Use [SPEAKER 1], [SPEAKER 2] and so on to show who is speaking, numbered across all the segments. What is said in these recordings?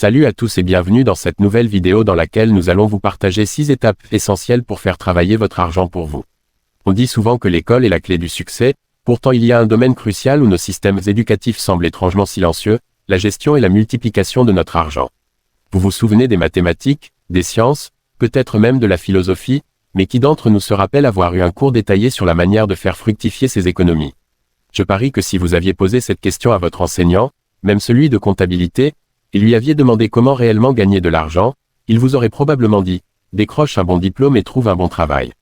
[SPEAKER 1] Salut à tous et bienvenue dans cette nouvelle vidéo dans laquelle nous allons vous partager 6 étapes essentielles pour faire travailler votre argent pour vous. On dit souvent que l'école est la clé du succès, pourtant il y a un domaine crucial où nos systèmes éducatifs semblent étrangement silencieux, la gestion et la multiplication de notre argent. Vous vous souvenez des mathématiques, des sciences, peut-être même de la philosophie, mais qui d'entre nous se rappelle avoir eu un cours détaillé sur la manière de faire fructifier ses économies? Je parie que si vous aviez posé cette question à votre enseignant, même celui de comptabilité, et lui aviez demandé comment réellement gagner de l'argent, il vous aurait probablement dit « Décroche un bon diplôme et trouve un bon travail ».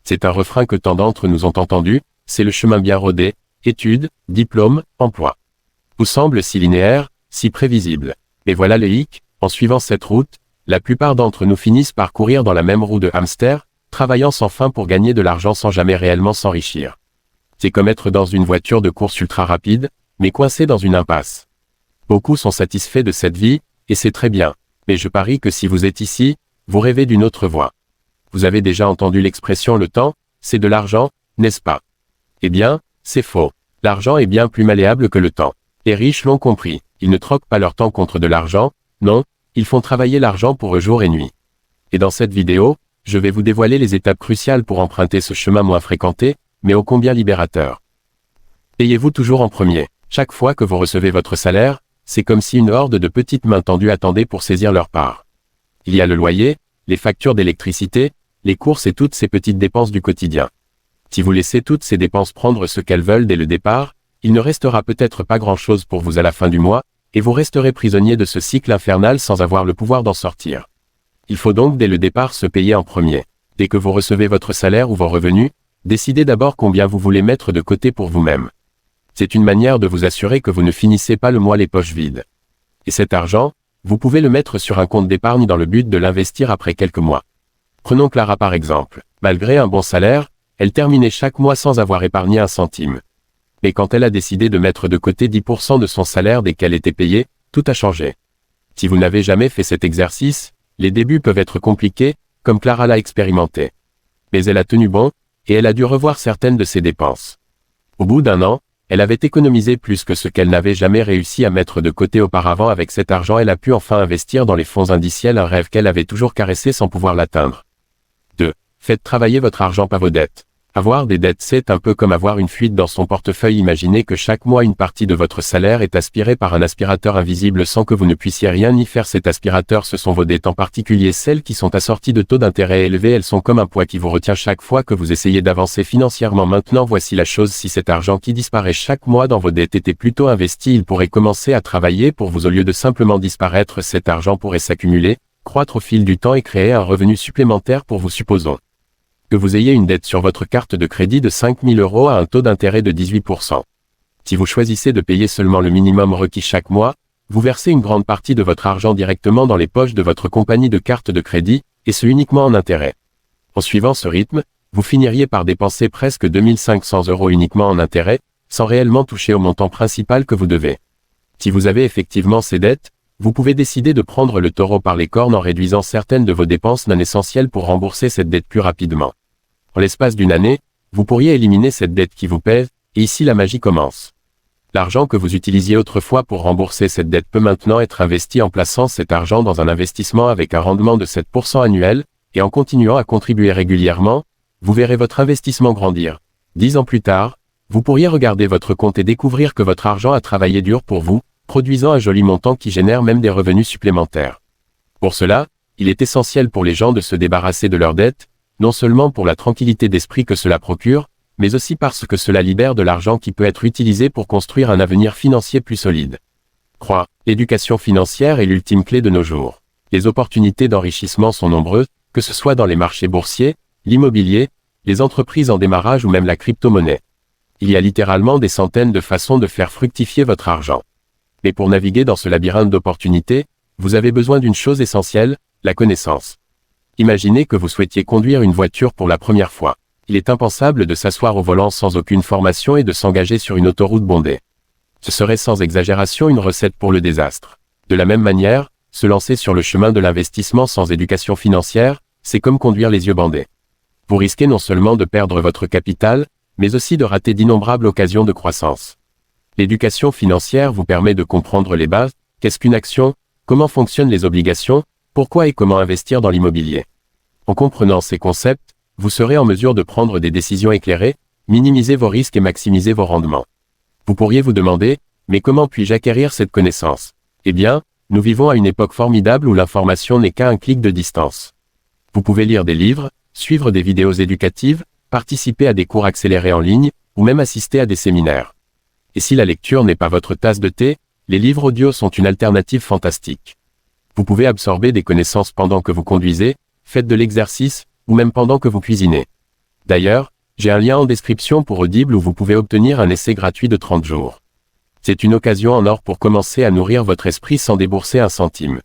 [SPEAKER 1] C'est un refrain que tant d'entre nous ont entendu, c'est le chemin bien rodé, études, diplôme, emploi. Tout semble si linéaire, si prévisible. Mais voilà le hic, en suivant cette route, la plupart d'entre nous finissent par courir dans la même roue de hamster, travaillant sans fin pour gagner de l'argent sans jamais réellement s'enrichir. C'est comme être dans une voiture de course ultra rapide, mais coincé dans une impasse. Beaucoup sont satisfaits de cette vie, et c'est très bien. Mais je parie que si vous êtes ici, vous rêvez d'une autre voie. Vous avez déjà entendu l'expression « le temps, c'est de l'argent », n'est-ce pas? Eh bien, c'est faux. L'argent est bien plus malléable que le temps. Les riches l'ont compris. Ils ne troquent pas leur temps contre de l'argent, non, ils font travailler l'argent pour eux jour et nuit. Et dans cette vidéo, je vais vous dévoiler les étapes cruciales pour emprunter ce chemin moins fréquenté, mais ô combien libérateur. Payez-vous toujours en premier. Chaque fois que vous recevez votre salaire, c'est comme si une horde de petites mains tendues attendaient pour saisir leur part. Il y a le loyer, les factures d'électricité, les courses et toutes ces petites dépenses du quotidien. Si vous laissez toutes ces dépenses prendre ce qu'elles veulent dès le départ, il ne restera peut-être pas grand-chose pour vous à la fin du mois, et vous resterez prisonnier de ce cycle infernal sans avoir le pouvoir d'en sortir. Il faut donc dès le départ se payer en premier. Dès que vous recevez votre salaire ou vos revenus, décidez d'abord combien vous voulez mettre de côté pour vous-même. C'est une manière de vous assurer que vous ne finissez pas le mois les poches vides. Et cet argent, vous pouvez le mettre sur un compte d'épargne dans le but de l'investir après quelques mois. Prenons Clara par exemple. Malgré un bon salaire, elle terminait chaque mois sans avoir épargné un centime. Mais quand elle a décidé de mettre de côté 10% de son salaire dès qu'elle était payée, tout a changé. Si vous n'avez jamais fait cet exercice, les débuts peuvent être compliqués, comme Clara l'a expérimenté. Mais elle a tenu bon, et elle a dû revoir certaines de ses dépenses. Au bout d'un an, elle avait économisé plus que ce qu'elle n'avait jamais réussi à mettre de côté auparavant. Avec cet argent, elle a pu enfin investir dans les fonds indiciels, un rêve qu'elle avait toujours caressé sans pouvoir l'atteindre. 2. Faites travailler votre argent, pas vos dettes. Avoir des dettes, c'est un peu comme avoir une fuite dans son portefeuille. Imaginez que chaque mois une partie de votre salaire est aspirée par un aspirateur invisible sans que vous ne puissiez rien y faire. Cet aspirateur, ce sont vos dettes, en particulier celles qui sont assorties de taux d'intérêt élevés. Elles sont comme un poids qui vous retient chaque fois que vous essayez d'avancer financièrement. Maintenant, voici la chose: si cet argent qui disparaît chaque mois dans vos dettes était plutôt investi, il pourrait commencer à travailler pour vous au lieu de simplement disparaître. Cet argent pourrait s'accumuler, croître au fil du temps et créer un revenu supplémentaire pour vous. Supposons que vous ayez une dette sur votre carte de crédit de 5 000 € à un taux d'intérêt de 18%. Si vous choisissez de payer seulement le minimum requis chaque mois, vous versez une grande partie de votre argent directement dans les poches de votre compagnie de carte de crédit, et ce uniquement en intérêt. En suivant ce rythme, vous finiriez par dépenser presque 2 500 € uniquement en intérêt, sans réellement toucher au montant principal que vous devez. Si vous avez effectivement ces dettes, vous pouvez décider de prendre le taureau par les cornes en réduisant certaines de vos dépenses non essentielles pour rembourser cette dette plus rapidement. En l'espace d'une année, vous pourriez éliminer cette dette qui vous pèse, et ici la magie commence. L'argent que vous utilisiez autrefois pour rembourser cette dette peut maintenant être investi en plaçant cet argent dans un investissement avec un rendement de 7% annuel, et en continuant à contribuer régulièrement, vous verrez votre investissement grandir. 10 ans plus tard, vous pourriez regarder votre compte et découvrir que votre argent a travaillé dur pour vous, produisant un joli montant qui génère même des revenus supplémentaires. Pour cela, il est essentiel pour les gens de se débarrasser de leurs dettes, non seulement pour la tranquillité d'esprit que cela procure, mais aussi parce que cela libère de l'argent qui peut être utilisé pour construire un avenir financier plus solide. 3. L'éducation financière est l'ultime clé de nos jours. Les opportunités d'enrichissement sont nombreuses, que ce soit dans les marchés boursiers, l'immobilier, les entreprises en démarrage ou même la crypto-monnaie. Il y a littéralement des centaines de façons de faire fructifier votre argent. Mais pour naviguer dans ce labyrinthe d'opportunités, vous avez besoin d'une chose essentielle, la connaissance. Imaginez que vous souhaitiez conduire une voiture pour la première fois. Il est impensable de s'asseoir au volant sans aucune formation et de s'engager sur une autoroute bondée. Ce serait sans exagération une recette pour le désastre. De la même manière, se lancer sur le chemin de l'investissement sans éducation financière, c'est comme conduire les yeux bandés. Vous risquez non seulement de perdre votre capital, mais aussi de rater d'innombrables occasions de croissance. L'éducation financière vous permet de comprendre les bases, qu'est-ce qu'une action, comment fonctionnent les obligations, pourquoi et comment investir dans l'immobilier. En comprenant ces concepts, vous serez en mesure de prendre des décisions éclairées, minimiser vos risques et maximiser vos rendements. Vous pourriez vous demander, mais comment puis-je acquérir cette connaissance? Eh bien, nous vivons à une époque formidable où l'information n'est qu'à un clic de distance. Vous pouvez lire des livres, suivre des vidéos éducatives, participer à des cours accélérés en ligne, ou même assister à des séminaires. Et si la lecture n'est pas votre tasse de thé, les livres audio sont une alternative fantastique. Vous pouvez absorber des connaissances pendant que vous conduisez, faites de l'exercice, ou même pendant que vous cuisinez. D'ailleurs, j'ai un lien en description pour Audible où vous pouvez obtenir un essai gratuit de 30 jours. C'est une occasion en or pour commencer à nourrir votre esprit sans débourser un centime.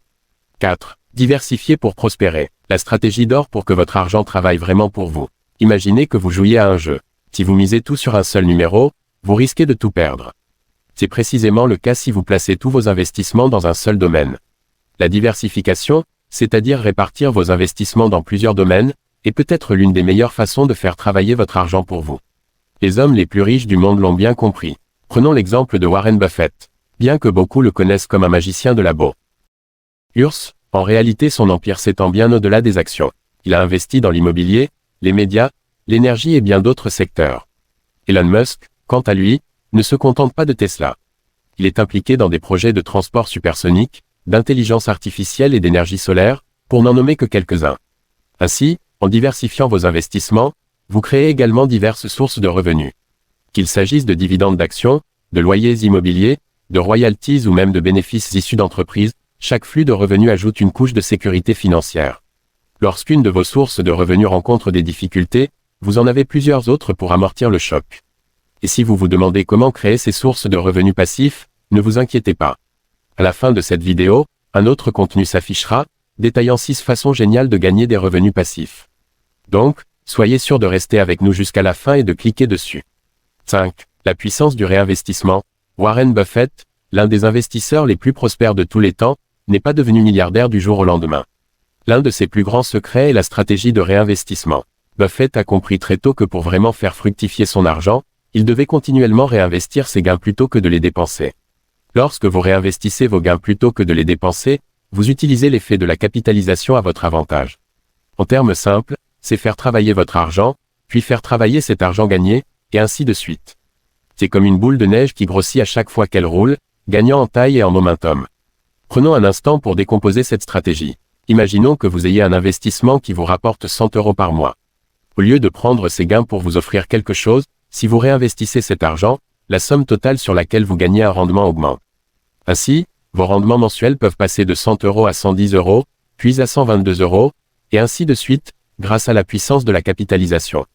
[SPEAKER 1] 4. Diversifier pour prospérer. La stratégie d'or pour que votre argent travaille vraiment pour vous. Imaginez que vous jouiez à un jeu. Si vous misez tout sur un seul numéro, vous risquez de tout perdre. C'est précisément le cas si vous placez tous vos investissements dans un seul domaine. La diversification, c'est-à-dire répartir vos investissements dans plusieurs domaines, est peut-être l'une des meilleures façons de faire travailler votre argent pour vous. Les hommes les plus riches du monde l'ont bien compris. Prenons l'exemple de Warren Buffett. Bien que beaucoup le connaissent comme un magicien de la bourse, en réalité son empire s'étend bien au-delà des actions. Il a investi dans l'immobilier, les médias, l'énergie et bien d'autres secteurs. Elon Musk, quant à lui, ne se contente pas de Tesla. Il est impliqué dans des projets de transport supersonique, d'intelligence artificielle et d'énergie solaire, pour n'en nommer que quelques-uns. Ainsi, en diversifiant vos investissements, vous créez également diverses sources de revenus. Qu'il s'agisse de dividendes d'actions, de loyers immobiliers, de royalties ou même de bénéfices issus d'entreprises, chaque flux de revenus ajoute une couche de sécurité financière. Lorsqu'une de vos sources de revenus rencontre des difficultés, vous en avez plusieurs autres pour amortir le choc. Et si vous vous demandez comment créer ces sources de revenus passifs, ne vous inquiétez pas. À la fin de cette vidéo, un autre contenu s'affichera, détaillant 6 façons géniales de gagner des revenus passifs. Donc, soyez sûr de rester avec nous jusqu'à la fin et de cliquer dessus. 5. La puissance du réinvestissement. Warren Buffett, l'un des investisseurs les plus prospères de tous les temps, n'est pas devenu milliardaire du jour au lendemain. L'un de ses plus grands secrets est la stratégie de réinvestissement. Buffett a compris très tôt que pour vraiment faire fructifier son argent, il devait continuellement réinvestir ses gains plutôt que de les dépenser. Lorsque vous réinvestissez vos gains plutôt que de les dépenser, vous utilisez l'effet de la capitalisation à votre avantage. En termes simples, c'est faire travailler votre argent, puis faire travailler cet argent gagné, et ainsi de suite. C'est comme une boule de neige qui grossit à chaque fois qu'elle roule, gagnant en taille et en momentum. Prenons un instant pour décomposer cette stratégie. Imaginons que vous ayez un investissement qui vous rapporte 100 € par mois. Au lieu de prendre ces gains pour vous offrir quelque chose, si vous réinvestissez cet argent, la somme totale sur laquelle vous gagnez un rendement augmente. Ainsi, vos rendements mensuels peuvent passer de 100 € à 110 €, puis à 122 €, et ainsi de suite, grâce à la puissance de la capitalisation.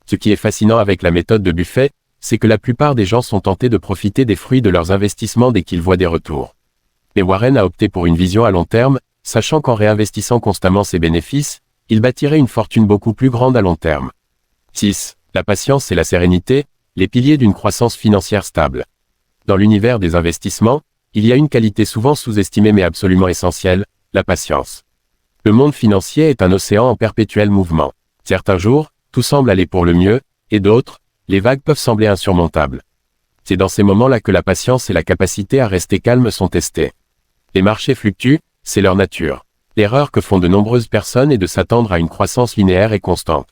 [SPEAKER 1] Ce qui est fascinant avec la méthode de Buffett, c'est que la plupart des gens sont tentés de profiter des fruits de leurs investissements dès qu'ils voient des retours. Mais Warren a opté pour une vision à long terme, sachant qu'en réinvestissant constamment ses bénéfices, il bâtirait une fortune beaucoup plus grande à long terme. 6. La patience et la sérénité, les piliers d'une croissance financière stable. Dans l'univers des investissements, il y a une qualité souvent sous-estimée mais absolument essentielle, la patience. Le monde financier est un océan en perpétuel mouvement. Certains jours, tout semble aller pour le mieux, et d'autres, les vagues peuvent sembler insurmontables. C'est dans ces moments-là que la patience et la capacité à rester calme sont testées. Les marchés fluctuent, c'est leur nature. L'erreur que font de nombreuses personnes est de s'attendre à une croissance linéaire et constante.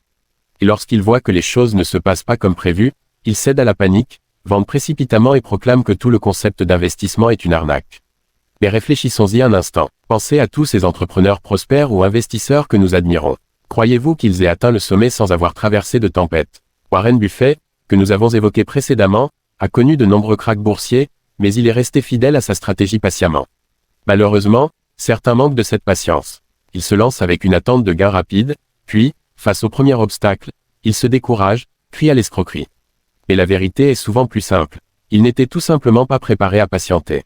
[SPEAKER 1] Et lorsqu'ils voient que les choses ne se passent pas comme prévu, ils cèdent à la panique, vendent précipitamment et proclament que tout le concept d'investissement est une arnaque. Mais réfléchissons-y un instant. Pensez à tous ces entrepreneurs prospères ou investisseurs que nous admirons. Croyez-vous qu'ils aient atteint le sommet sans avoir traversé de tempêtes? Warren Buffett, que nous avons évoqué précédemment, a connu de nombreux krachs boursiers, mais il est resté fidèle à sa stratégie patiemment. Malheureusement, certains manquent de cette patience. Ils se lancent avec une attente de gains rapides, puis, face au premier obstacle, ils se découragent, crient à l'escroquerie. Mais la vérité est souvent plus simple. Ils n'étaient tout simplement pas préparés à patienter.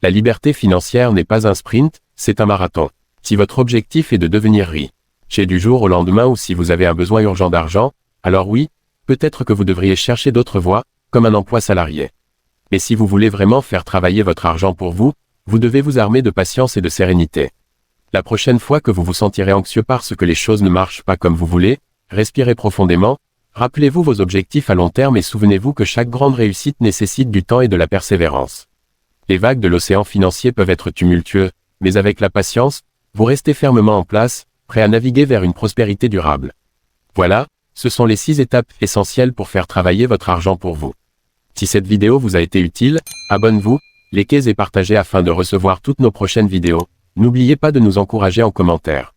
[SPEAKER 1] La liberté financière n'est pas un sprint, c'est un marathon. Si votre objectif est de devenir riche du jour au lendemain ou si vous avez un besoin urgent d'argent, alors oui, peut-être que vous devriez chercher d'autres voies, comme un emploi salarié. Mais si vous voulez vraiment faire travailler votre argent pour vous, vous devez vous armer de patience et de sérénité. La prochaine fois que vous vous sentirez anxieux parce que les choses ne marchent pas comme vous voulez, respirez profondément, rappelez-vous vos objectifs à long terme et souvenez-vous que chaque grande réussite nécessite du temps et de la persévérance. Les vagues de l'océan financier peuvent être tumultueux, Mais avec la patience, vous restez fermement en place, prêt à naviguer vers une prospérité durable. Voilà, ce sont les 6 étapes essentielles pour faire travailler votre argent pour vous. Si cette vidéo vous a été utile, abonnez-vous, likez et partagez afin de recevoir toutes nos prochaines vidéos. N'oubliez pas de nous encourager en commentaire.